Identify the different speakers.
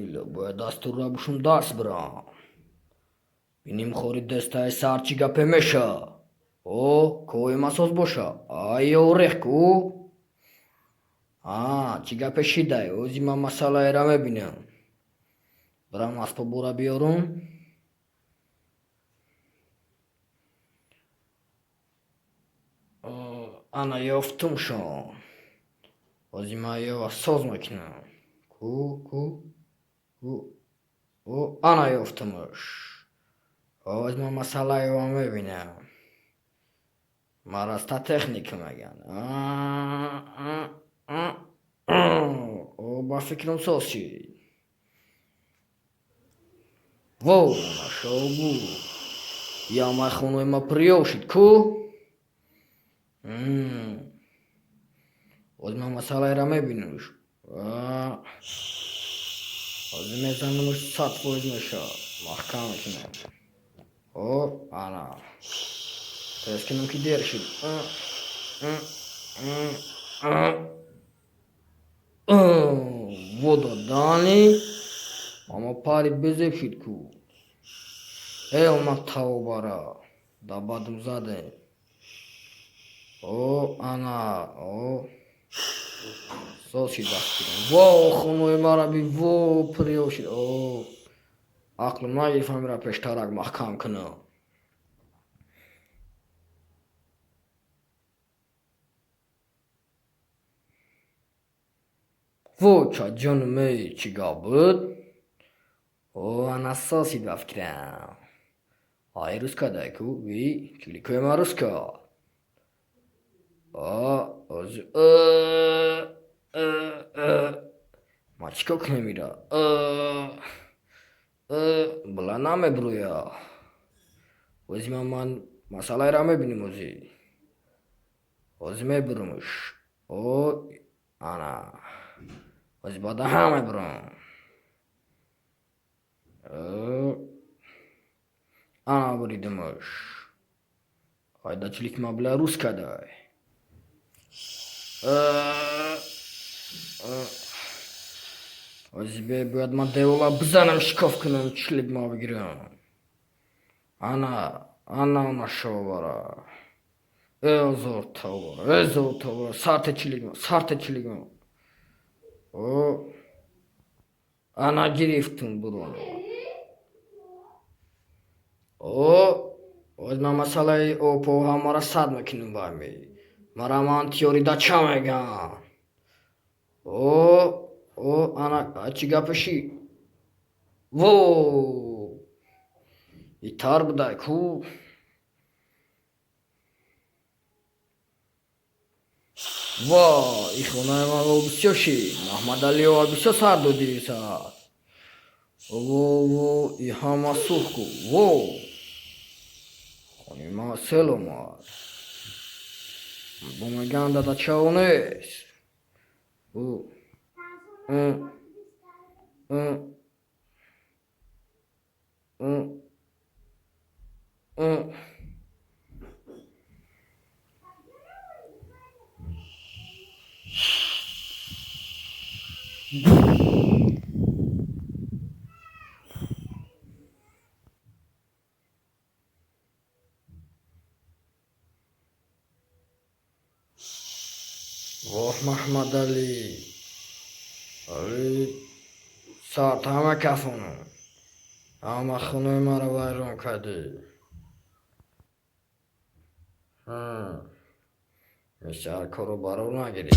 Speaker 1: Bismillah, باید دستور را بشون درس برم. بینیم خوری دستای سرچیگا پمشه. او کوی مساز باشه. آی اوریخ کو. چیگا پشیده. اوزی من مسئله را میبینم. برام اسباب بورا بیارم. Ana yaftım şu an. O zaman yavaş söz makine. O ana yaftımmış. O zaman masalayı o mebine. Marasta teknik megan. O ba fikrim sosi. Во, нашел bu. Я махну ему приошит ку. O zaman masalayı ra mebinmiş. O zaman zanmış sat koymuş ha. Mahkam içine. O ana. Teskinim ki derşil. Voda dani. Ama pari bezepşit ku. Ey olmak tavu bara. Dabadım zaten. O ana. O. Sosi dastirim. Wow, خونوی مرا بی wo پریوشید. او عقلم نگرفتم را پشترک محکم کنم. wo که جنمی چیگا بود. او انا sosi بفکرم. ای روسکا دایکو وی کلیکوی ما روسکا. از Maçkok ne mira? Bula me bruya. O zaman ben masalaya rağmen benim ozi. Ozime burmuş. O ana. Ozi bada hame brum. Ana buridmuş. Haydaçilik mabla Ruskada. Ozbe باید من دیولا بزنم شکاف کنم چلیک ما بگیرم. انا اونا شو برا. زور تا برا. سارت چلیک ما. O ana giriftim bunu. O zaman masalayı o poha mara sadmakinin var mı? Maraman teorida çamegan. O ana açıga peşi. Wo. İtar bıday ku. Vay, ihona ema olbisyoşi. Mahmad Ali o albisyo sardo dirisa. Wo, ihama suhku. Wo. Konima selomar. Bu meganda da çavunes. Bu. Vah Mahmad Ali. Ali saat همه کفونه. اما خونه ما رو ویران کردی. مثل هر کارو برا نگیری.